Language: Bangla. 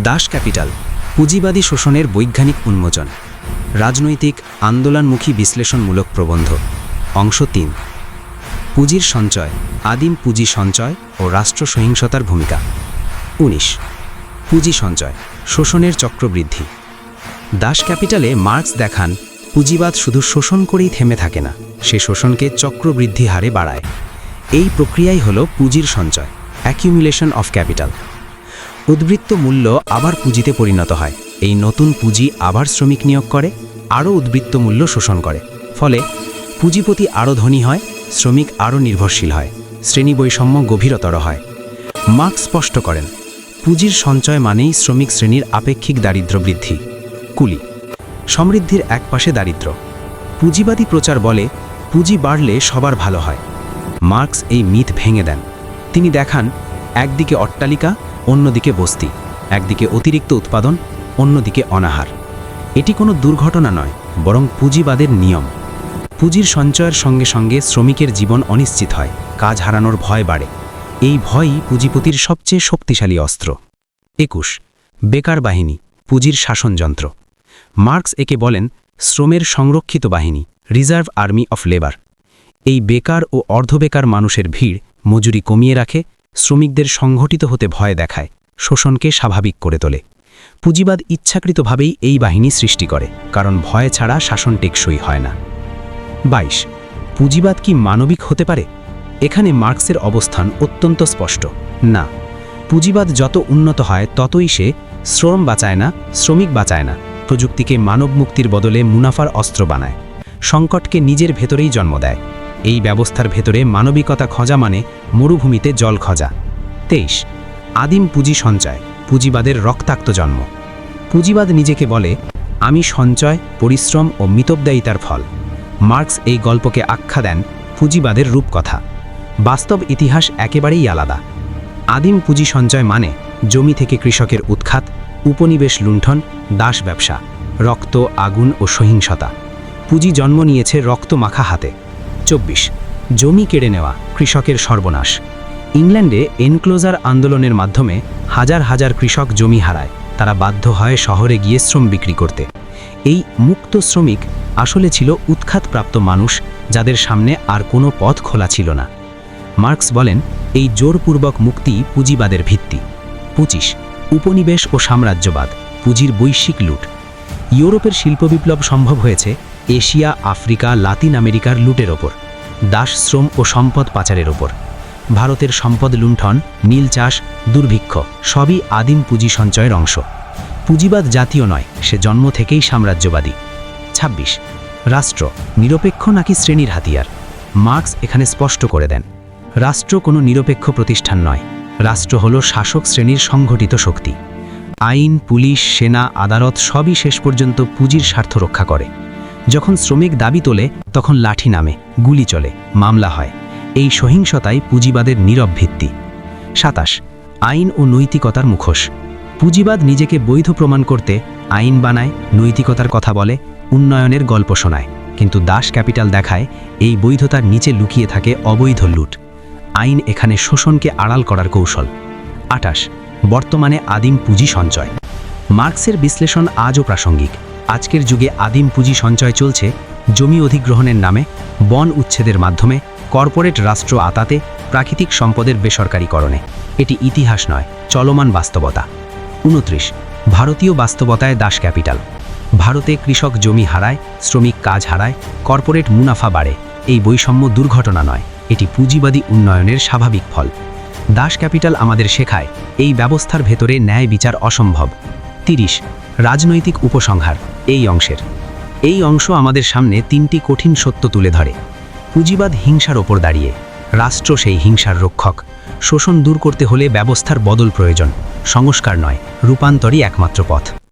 দাস ক্যাপিটাল পুঁজিবাদী শোষণের বৈজ্ঞানিক উন্মোচন রাজনৈতিক আন্দোলনমুখী বিশ্লেষণমূলক প্রবন্ধ অংশ ৩ পুঁজির সঞ্চয় আদিম পুঁজি সঞ্চয় ও রাষ্ট্র সহিংসতার ভূমিকা ১৯ পুঁজি সঞ্চয় শোষণের চক্রবৃদ্ধি দাস ক্যাপিটালে মার্কস দেখান পুঁজিবাদ শুধু শোষণ করেই থেমে থাকে না, সে শোষণকে চক্রবৃদ্ধি হারে বাড়ায়। এই প্রক্রিয়াই হল পুঁজির সঞ্চয়, অ্যাকিউমুলেশন অফ ক্যাপিটাল। উদ্বৃত্ত মূল্য আবার পুঁজিতে পরিণত হয়, এই নতুন পুঁজি আবার শ্রমিক নিয়োগ করে, আরও উদ্বৃত্ত মূল্য শোষণ করে। ফলে পুঁজিপতি আরও ধনী হয়, শ্রমিক আরও নির্ভরশীল হয়, শ্রেণী বৈষম্য গভীরতর হয়। মার্কস স্পষ্ট করেন, পুঁজির সঞ্চয় মানেই শ্রমিক শ্রেণীর আপেক্ষিক দারিদ্র্য বৃদ্ধি। কুলি সমৃদ্ধির একপাশে দারিদ্র্য। পুঁজিবাদী প্রচার বলে পুঁজি বাড়লে সবার ভালো হয়। মার্কস এই মিথ ভেঙে দেন। তিনি দেখান একদিকে অট্টালিকা, অন্যদিকে বস্তি, একদিকে অতিরিক্ত উৎপাদন, অন্যদিকে অনাহার। এটি কোনো দুর্ঘটনা নয়, বরং পুঁজিবাদের নিয়ম। পুঁজির সঞ্চয়ের সঙ্গে সঙ্গে শ্রমিকের জীবন অনিশ্চিত হয়, কাজ হারানোর ভয় বাড়ে। এই ভয়ই পুঁজিপতির সবচেয়ে শক্তিশালী অস্ত্র। ২১ বেকার বাহিনী, পুঁজির শাসনযন্ত্র। মার্কস একে বলেন শ্রমের সংরক্ষিত বাহিনী, রিজার্ভ আর্মি অফ লেবার। এই বেকার ও অর্ধবেকার মানুষের ভিড় মজুরি কমিয়ে রাখে, শ্রমিকদের সংগঠিত হতে ভয় দেখায়, শোষণকে স্বাভাবিক করে তোলে। পুঁজিবাদ ইচ্ছাকৃতভাবেই এই বাহিনী সৃষ্টি করে, কারণ ভয় ছাড়া শাসন টেকসই হয় না। ২২ পুঁজিবাদ কি মানবিক হতে পারে? এখানে মার্কসের অবস্থান অত্যন্ত স্পষ্ট। না, পুঁজিবাদ যত উন্নত হয় ততই সে শ্রম বাঁচায় না, শ্রমিক বাঁচায় না, প্রযুক্তিকে মানব মুক্তির বদলে মুনাফার অস্ত্র বানায়, সংকটকে নিজের ভেতরেই জন্ম দেয়। এই ব্যবস্থার ভেতরে মানবিকতা খোঁজা মানে মরুভূমিতে জল খোঁজা। ২৩ আদিম পুঁজি সঞ্চয়, পুঁজিবাদের রক্তাক্ত জন্ম। পুঁজিবাদ নিজেকে বলে আমি সঞ্চয়, পরিশ্রম ও মিতব্যয়িতার ফল। মার্কস এই গল্পকে আখ্যা দেন পুঁজিবাদের রূপকথা। বাস্তব ইতিহাস একেবারেই আলাদা। আদিম পুঁজি সঞ্চয় মানে জমি থেকে কৃষকের উৎখাত, উপনিবেশ লুণ্ঠন, দাস ব্যবসা, রক্ত, আগুন ও সহিংসতা। পুঁজি জন্ম নিয়েছে রক্ত মাখা হাতে। ২৪ জমি কেড়ে নেওয়া, কৃষকের সর্বনাশ। ইংল্যান্ডে এনক্লোজার আন্দোলনের মাধ্যমে হাজার হাজার কৃষক জমি হারায়, তারা বাধ্য হয় শহরে গিয়ে শ্রম বিক্রি করতে। এই মুক্ত শ্রমিক আসলে ছিল উৎখাতপ্রাপ্ত মানুষ, যাদের সামনে আর কোনো পথ খোলা ছিল না। মার্কস বলেন এই জোরপূর্বক মুক্তি পুঁজিবাদের ভিত্তি। ২৫ উপনিবেশ ও সাম্রাজ্যবাদ, পুঁজির বৈশ্বিক লুট। ইউরোপের শিল্পবিপ্লব সম্ভব হয়েছে এশিয়া, আফ্রিকা, লাতিন আমেরিকার লুটের ওপর, দাস শ্রম ও সম্পদ পাচারের ওপর। ভারতের সম্পদ লুণ্ঠন, নীল চাষ, দুর্ভিক্ষ সবই আদিম পুঁজি সঞ্চয়ের অংশ। পুঁজিবাদ জাতীয় নয়, সে জন্ম থেকেই সাম্রাজ্যবাদী। ২৬ রাষ্ট্র নিরপেক্ষ নাকি শ্রেণীর হাতিয়ার? মার্কস এখানে স্পষ্ট করে দেন রাষ্ট্র কোনো নিরপেক্ষ প্রতিষ্ঠান নয়, রাষ্ট্র হল শাসক শ্রেণীর সংগঠিত শক্তি। আইন, পুলিশ, সেনা, আদালত সবই শেষ পর্যন্ত পুঁজির স্বার্থ রক্ষা করে। যখন শ্রমিক দাবি তোলে তখন লাঠি নামে, গুলি চলে, মামলা হয়। এই সহিংসতাই পুঁজিবাদের নীরব ভিত্তি। ২৭ আইন ও নৈতিকতার মুখোশ। পুঁজিবাদ নিজেকে বৈধ প্রমাণ করতে আইন বানায়, নৈতিকতার কথা বলে, উন্নয়নের গল্প শোনায়। কিন্তু দাস ক্যাপিটাল দেখায় এই বৈধতার নিচে লুকিয়ে থাকে অবৈধ লুট। আইন এখানে শোষণকে আড়াল করার কৌশল। ২৮ বর্তমানে আদিম পুঁজি সঞ্চয়। মার্কসের বিশ্লেষণ আজও প্রাসঙ্গিক। আজকের যুগে আদিম পুঁজি সঞ্চয় চলছে জমি অধিগ্রহণের নামে, বন উচ্ছেদের মাধ্যমে, কর্পোরেট রাষ্ট্র আতাতে, প্রাকৃতিক সম্পদের বেসরকারীকরণে। এটি ইতিহাস নয়, চলমান বাস্তবতা। ২৯ ভারতীয় বাস্তবতায় দাস ক্যাপিটাল। ভারতে কৃষক জমি হারায়, শ্রমিক কাজ হারায়, কর্পোরেট মুনাফা বাড়ে। এই বৈষম্য দুর্ঘটনা নয়, এটি পুঁজিবাদী উন্নয়নের স্বাভাবিক ফল। দাস ক্যাপিটাল আমাদের শেখায় এই ব্যবস্থার ভেতরে ন্যায় বিচার অসম্ভব। ৩০ রাজনৈতিক উপসংহার এই অংশ আমাদের সামনে ৩টি কঠিন সত্য তুলে ধরে। পুঁজিবাদ হিংসার ওপর দাঁড়িয়ে, রাষ্ট্র সেই হিংসার রক্ষক। শোষণ দূর করতে হলে ব্যবস্থার বদল প্রয়োজন, সংস্কার নয়, রূপান্তরই একমাত্র পথ।